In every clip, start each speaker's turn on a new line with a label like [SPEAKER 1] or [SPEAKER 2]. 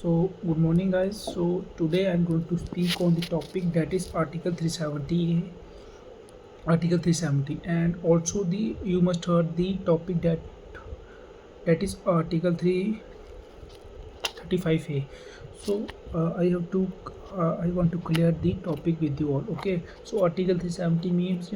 [SPEAKER 1] Good morning, guys. So, today I'm going to speak on the topic that is Article 370. Article 370, and also the you must heard the topic that is Article 335A. So, I want to clear the topic with you all. Okay. So, Article 370 means.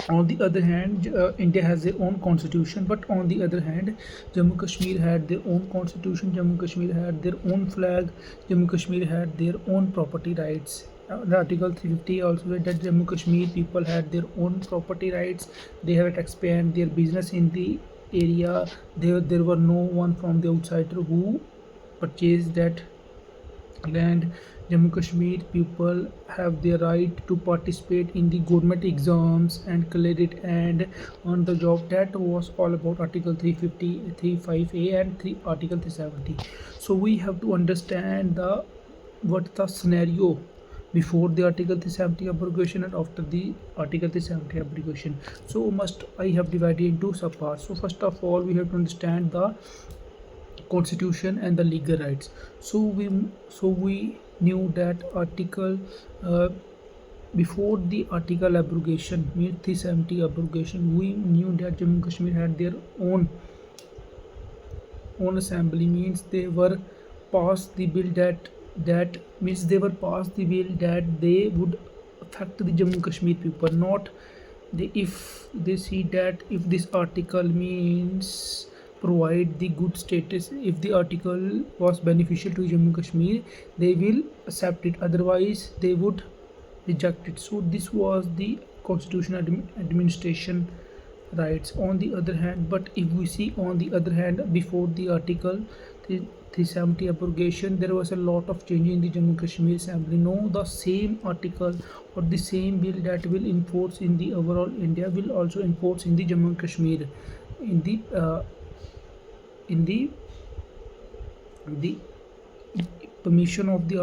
[SPEAKER 1] On the other hand, India has their own constitution, but on the other hand, Jammu Kashmir had their own constitution, Jammu Kashmir had their own flag, Jammu Kashmir had their own property rights. The Article 350 also said that Jammu Kashmir people had their own property rights. They have to expand their business in the area. There were no one from the outsider who purchased that land. Jammu Kashmir people have the right to participate in the government exams and clear it and on the job. That was all about Article 350, 35A and Article 370. So we have to understand what the scenario before the Article 370 abrogation and after the Article 370 abrogation. So I have divided into subparts. So first of all, we have to understand the constitution and the legal rights. So we knew that article before the article abrogation means 370 abrogation, we knew that Jammu Kashmir had their own assembly, means they were passed the bill that means they were passed the bill that they would affect the Jammu Kashmir people, not if they see that if this article means provide the good status, if the article was beneficial to Jammu Kashmir, they will accept it, otherwise they would reject it. So this was the constitutional administration rights. On the other hand, but if we see on the other hand, before the article 370 abrogation, there was a lot of change in the Jammu Kashmir assembly. No, the same article or the same bill that will enforce in the overall India will also enforce in the Jammu Kashmir in the permission of the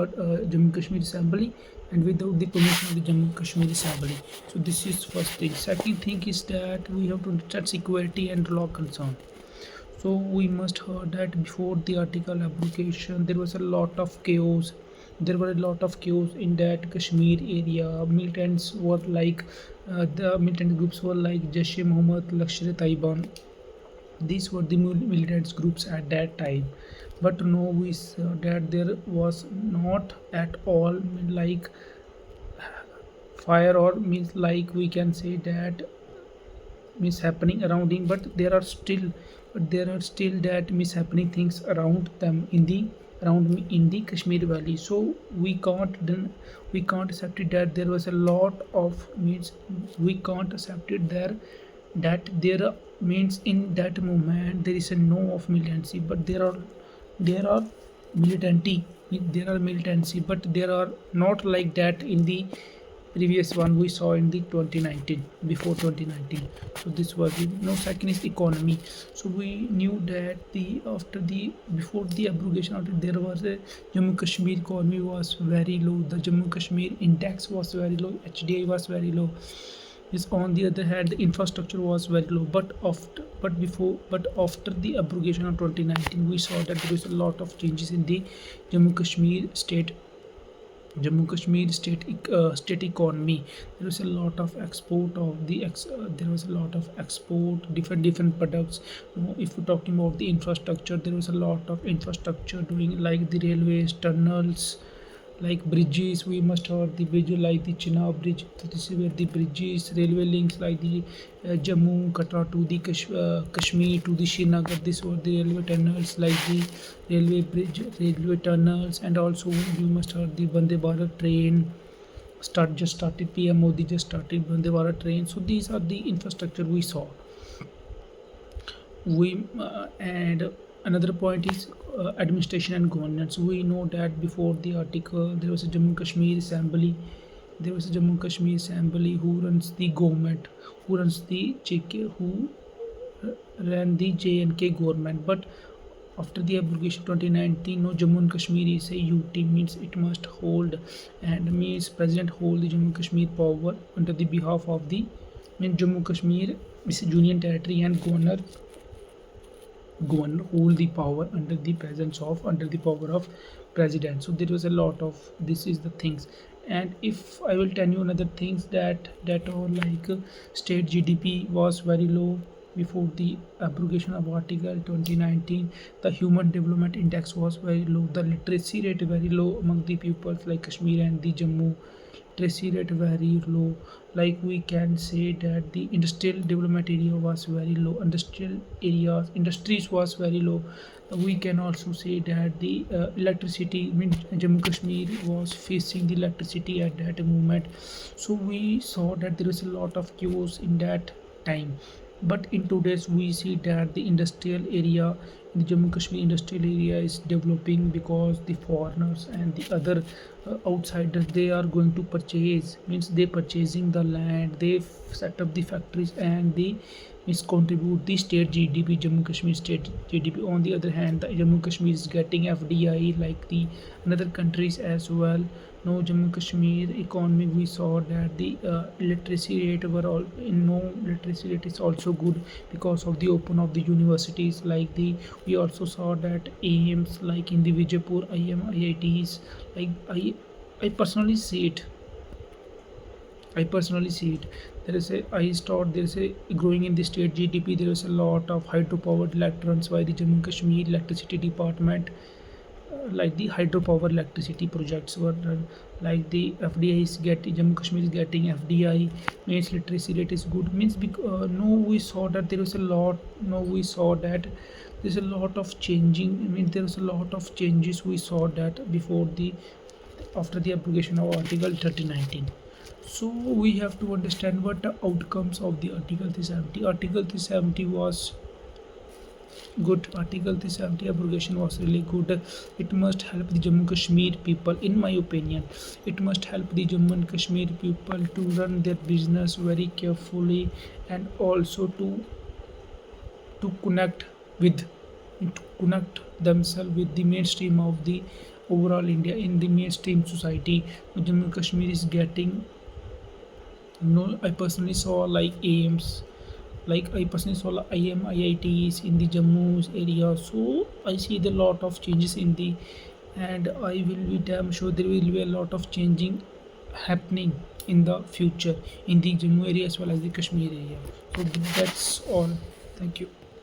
[SPEAKER 1] Jammu Kashmir Assembly and without the permission of the Jammu Kashmir Assembly. So this is first thing. Second thing is that we have to understand security and law concern. So we must heard that before the article application there was a lot of chaos. There were a lot of chaos in that Kashmir area. Militants were like the militant groups were like Jaish-e-Mohammed, Lashkar-e-Taiba. These were the militant groups at that time, but now we saw that there was not at all like fire, or means like we can say that means happening around him, but there are still that mishappening things around them in the around me in the Kashmir Valley. So we can't accept it that there was a lot of means we can't accept it there that there means in that moment there is a no of militancy, but there are militancy militancy, but there are not like that in the previous one we saw in the 2019 before 2019. So this was the no. Second is economy. So we knew that the after the before the abrogation of it, there was a Jammu Kashmir economy was very low, the Jammu Kashmir index was very low, HDI was very low. Is on the other hand the infrastructure was very low, but after the abrogation of 2019 we saw that there was a lot of changes in the Jammu Kashmir state economy. There was a lot of export of there was a lot of export different products. If we're talking about the infrastructure, there was a lot of infrastructure doing like the railways, tunnels, like bridges. We must have the bridge like the Chenab bridge. So this is where the bridges, railway links like the Jammu Katra to the Kashmir to the Srinagar. This were the railway tunnels like the railway bridge, railway tunnels, and also we must have the Vande Bharat train. Started PM Modi just started Vande Bharat train. So these are the infrastructure we saw. And another point is administration and governance. We know that before the article there was a Jammu Kashmir Assembly. There was a Jammu Kashmir Assembly who runs the government, who runs the JK, who ran the JNK government. But after the abrogation 2019, no, Jammu and Kashmir is a UT, means it must hold, and means president hold the Jammu Kashmir power under the behalf of the means Jammu Kashmir is a union territory, and governor governor hold the power under the presence of under the power of president. So there was a lot of this is the things. And if I will tell you another things that are like state GDP was very low before the abrogation of article 2019. The human development index was very low, the literacy rate very low among the pupils like Kashmir and the Jammu. Literacy rate very low. Like we can say that the industrial development area was very low, industrial areas industries was very low. We can also say that the electricity, I mean, Jammu Kashmir was facing the electricity at that moment. So we saw that there was a lot of chaos in that time. But in today's we see that the industrial area in the Jammu Kashmir industrial area is developing because the foreigners and the other outsiders, they are going to purchase, means they purchasing the land, they set up the factories, and they means contribute the state GDP, Jammu Kashmir state GDP. On the other hand, the Jammu Kashmir is getting FDI like the another countries as well. No, Jammu Kashmir economy, we saw that the literacy rate overall in no literacy rate is also good because of the open of the universities like the we also saw that AIMS like in the Vijaypur IM IITs. like I I personally see it. I personally see it. There is a I thought there is a growing in the state GDP. There is a lot of hydropower electrons by the Jammu and Kashmir electricity department, like the hydropower electricity projects were done. Like the FDI is getting Jammu Kashmir is getting FDI, means literacy rate is good. Means no, we saw that there is a lot. No, we saw that there's a lot of changing. I mean, there is a lot of changes. We saw that before the after the application of Article 3019. So we have to understand what the outcomes of the Article 370. Article 370 was good. Article 370 abrogation was really good. It must help the Jammu Kashmir people, in my opinion. It must help the Jammu and Kashmir people to run their business very carefully, and also to connect with to connect themselves with the mainstream of the overall India in the mainstream society. Jammu and Kashmir is getting, no, I personally saw like AIMS, like I personally saw like IITs in the Jammu area. So I see the lot of changes in the, and I will be damn sure there will be a lot of changing happening in the future in the Jammu area as well as the Kashmir area. So that's all. Thank you.